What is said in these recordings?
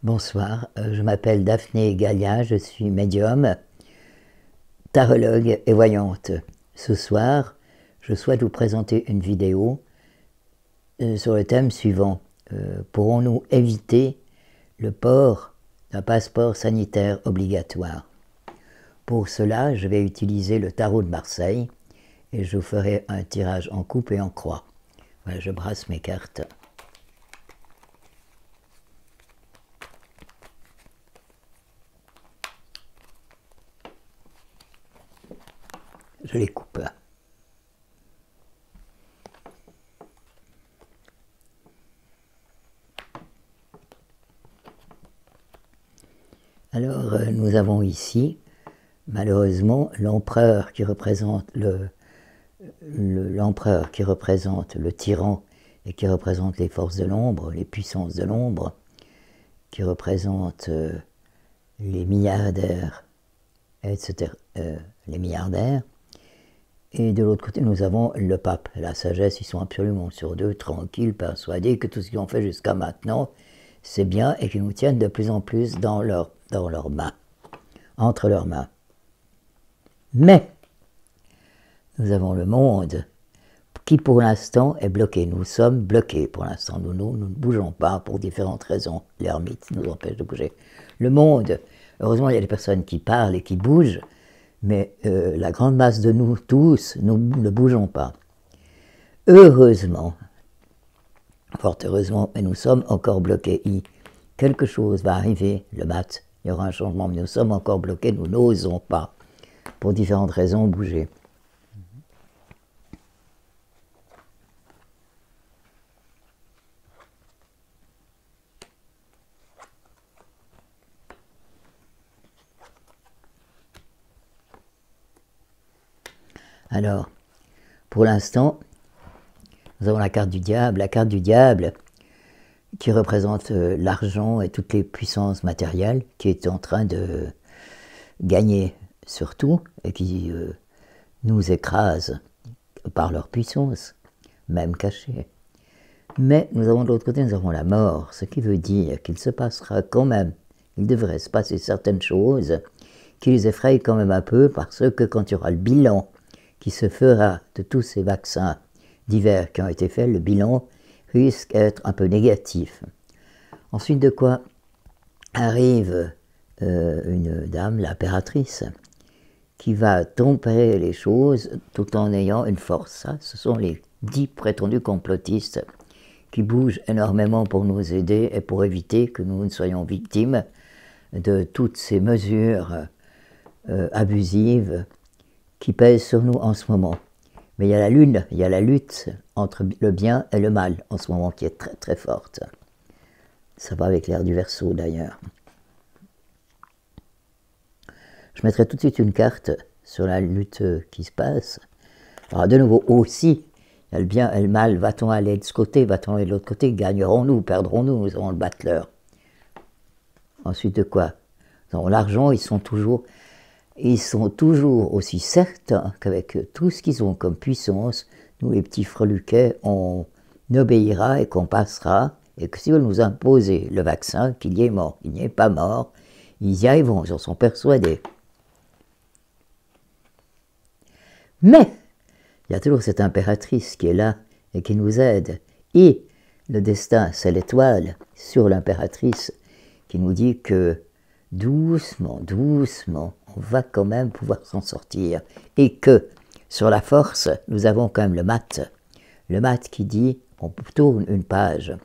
Bonsoir, je m'appelle Daphné Gallia, je suis médium, tarologue et voyante. Ce soir, je souhaite vous présenter une vidéo sur le thème suivant. Pourrons-nous éviter le port d'un passeport sanitaire obligatoire? Pour cela, je vais utiliser le tarot de Marseille et je vous ferai un tirage en coupe et en croix. Voilà, je brasse mes cartes. Je les coupe. Alors, nous avons ici, malheureusement, l'empereur qui représente l'empereur qui représente le tyran et qui représente les forces de l'ombre, les puissances de l'ombre, qui représente les milliardaires, etc., les milliardaires. Et de l'autre côté, nous avons le pape. La sagesse, ils sont absolument sur d'eux, tranquilles, persuadés que tout ce qu'ils ont fait jusqu'à maintenant, c'est bien et qu'ils nous tiennent de plus en plus dans leurs mains, entre leurs mains. Mais, nous avons le monde qui pour l'instant est bloqué. Nous sommes bloqués pour l'instant. Nous ne bougeons pas pour différentes raisons. L'ermite nous empêche de bouger. Le monde, heureusement il y a des personnes qui parlent et qui bougent, mais la grande masse de nous tous, nous ne bougeons pas. Heureusement, fort heureusement, mais nous sommes encore bloqués. Quelque chose va arriver, le mat, il y aura un changement, mais nous sommes encore bloqués, nous n'osons pas, pour différentes raisons, bouger. Alors, pour l'instant, nous avons la carte du diable qui représente l'argent et toutes les puissances matérielles, qui est en train de gagner sur tout et qui nous écrase par leur puissance, même cachée. Mais nous avons de l'autre côté, nous avons la mort, ce qui veut dire qu'il se passera quand même, il devrait se passer certaines choses qui les effrayent quand même un peu, parce que quand il y aura le bilan qui se fera de tous ces vaccins divers qui ont été faits, le bilan risque d'être un peu négatif. Ensuite de quoi arrive une dame, l'impératrice, qui va tempérer les choses tout en ayant une force. Ça, ce sont les 10 prétendus complotistes qui bougent énormément pour nous aider et pour éviter que nous ne soyons victimes de toutes ces mesures abusives qui pèsent sur nous en ce moment. Mais il y a la lune, il y a la lutte entre le bien et le mal en ce moment qui est très très forte. Ça va avec l'ère du Verseau d'ailleurs. Je mettrai tout de suite une carte sur la lutte qui se passe. Alors de nouveau aussi, il y a le bien et le mal. Va-t-on aller de ce côté, va-t-on aller de l'autre côté? Gagnerons-nous, perdrons-nous? Nous avons le battleur. Ensuite de quoi? Nous avons l'argent, ils sont toujours aussi certains qu'avec tout ce qu'ils ont comme puissance, nous les petits freluquets, on obéira et qu'on passera, et que s'ils veulent nous imposer le vaccin, qu'il y est mort, qu'il n'y est pas mort, ils y arriveront, ils en sont persuadés. Mais, il y a toujours cette impératrice qui est là et qui nous aide, et le destin, c'est l'étoile sur l'impératrice qui nous dit que doucement, doucement, on va quand même pouvoir s'en sortir. Et que, sur la force, nous avons quand même le mat. Le mat qui dit, on tourne une page.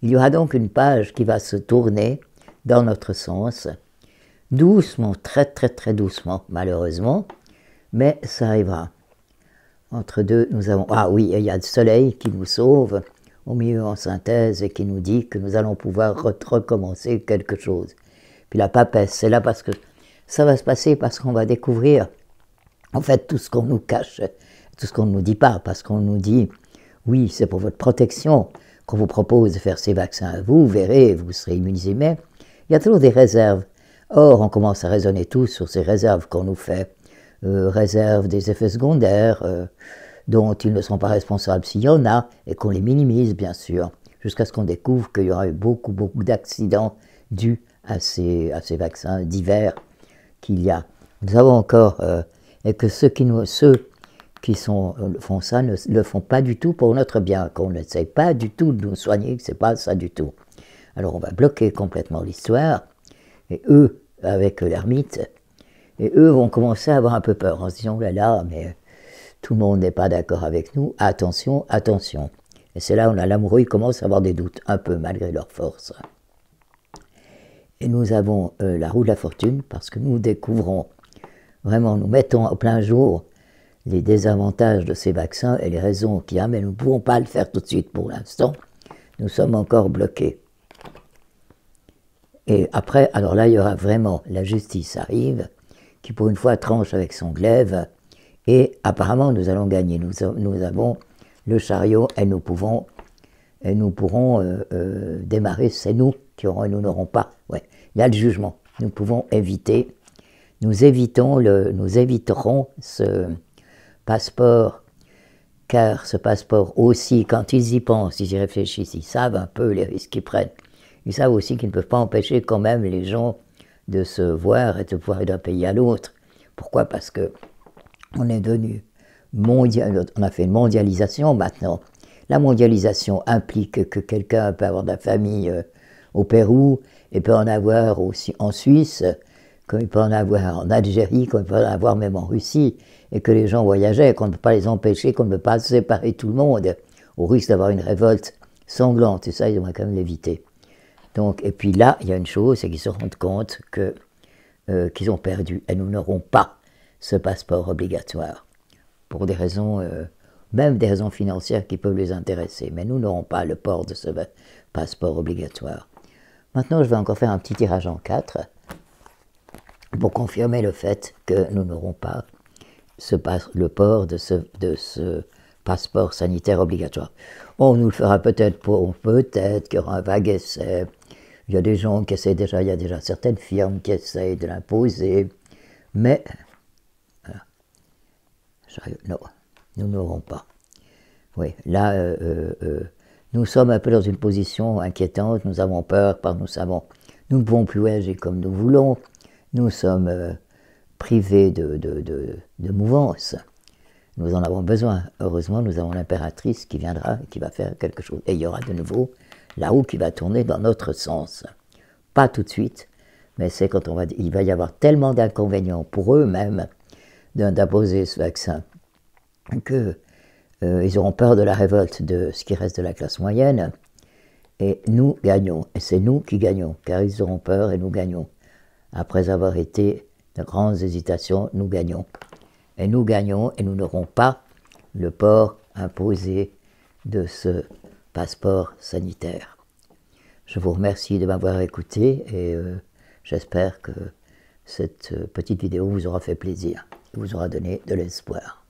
Il y aura donc une page qui va se tourner dans notre sens, doucement, très très très doucement, malheureusement, mais ça arrivera. Entre deux, nous avons, ah oui, il y a le soleil qui nous sauve, au milieu en synthèse, et qui nous dit que nous allons pouvoir recommencer quelque chose. Puis la papesse, c'est là parce que ça va se passer, parce qu'on va découvrir, en fait, tout ce qu'on nous cache, tout ce qu'on ne nous dit pas, parce qu'on nous dit, oui, c'est pour votre protection qu'on vous propose de faire ces vaccins. Vous verrez, vous serez immunisés, mais il y a toujours des réserves. Or, on commence à raisonner tous sur ces réserves qu'on nous fait. Réserves des effets secondaires, dont ils ne sont pas responsables s'il y en a, et qu'on les minimise, bien sûr. jusqu'à ce qu'on découvre qu'il y aura eu beaucoup d'accidents dus à ces vaccins divers qu'il y a. Nous savons encore et que ceux qui font ça ne le font pas du tout pour notre bien, qu'on n'essaye pas du tout de nous soigner, que ce n'est pas ça du tout. Alors on va bloquer complètement l'histoire, et eux, avec l'ermite, et eux vont commencer à avoir un peu peur, en se disant, oh là là, mais tout le monde n'est pas d'accord avec nous, attention, attention. Et c'est là où l'amoureux, il commence à avoir des doutes, un peu, malgré leur force. Et nous avons la roue de la fortune, parce que nous découvrons, vraiment, nous mettons au plein jour les désavantages de ces vaccins et les raisons qu'il y a, mais nous ne pouvons pas le faire tout de suite pour l'instant. Nous sommes encore bloqués. Et après, alors là, il y aura vraiment, la justice arrive, qui pour une fois tranche avec son glaive, et apparemment nous allons gagner. Nous avons le chariot et nous pourrons démarrer, c'est nous qui aurons et nous n'aurons pas. Ouais. Il y a le jugement. Nous pouvons éviter, nous éviterons ce passeport, car ce passeport aussi, quand ils y pensent, ils y réfléchissent, ils savent un peu les risques qu'ils prennent. Ils savent aussi qu'ils ne peuvent pas empêcher quand même les gens de se voir et de pouvoir aller d'un pays à l'autre. Pourquoi? Parce que on est devenu mondial, on a fait une mondialisation maintenant. La mondialisation implique que quelqu'un peut avoir de la famille au Pérou et peut en avoir aussi en Suisse, comme il peut en avoir en Algérie, comme il peut en avoir même en Russie, et que les gens voyageaient, qu'on ne peut pas les empêcher, qu'on ne peut pas séparer tout le monde, au risque d'avoir une révolte sanglante, et ça, ils devraient quand même l'éviter. Donc, et puis là, il y a une chose, c'est qu'ils se rendent compte qu'ils ont perdu, et nous n'aurons pas ce passeport obligatoire, pour des raisons, même des raisons financières qui peuvent les intéresser, mais nous n'aurons pas le port de ce passeport obligatoire. Maintenant, je vais encore faire un petit tirage en 4, pour confirmer le fait que nous n'aurons pas le port de ce passeport sanitaire obligatoire. On nous le fera peut-être qu'il y aura un vague essai. Il y a des gens qui essaient déjà, il y a déjà certaines firmes qui essayent de l'imposer, mais non, nous n'aurons pas. Oui, là, nous sommes un peu dans une position inquiétante, nous avons peur, parce que nous ne pouvons plus voyager comme nous voulons, nous sommes privés de mouvance. Nous en avons besoin. Heureusement, nous avons l'impératrice qui viendra et qui va faire quelque chose. Et il y aura de nouveau la roue qui va tourner dans notre sens. Pas tout de suite, mais c'est quand il va y avoir tellement d'inconvénients pour eux-mêmes d'imposer ce vaccin qu'ils auront peur de la révolte de ce qui reste de la classe moyenne. Et nous gagnons. Et c'est nous qui gagnons, car ils auront peur et nous gagnons. Après avoir été de grandes hésitations, nous gagnons. Et nous gagnons et nous n'aurons pas le port imposé de ce passeport sanitaire. Je vous remercie de m'avoir écouté et j'espère que cette petite vidéo vous aura fait plaisir et vous aura donné de l'espoir.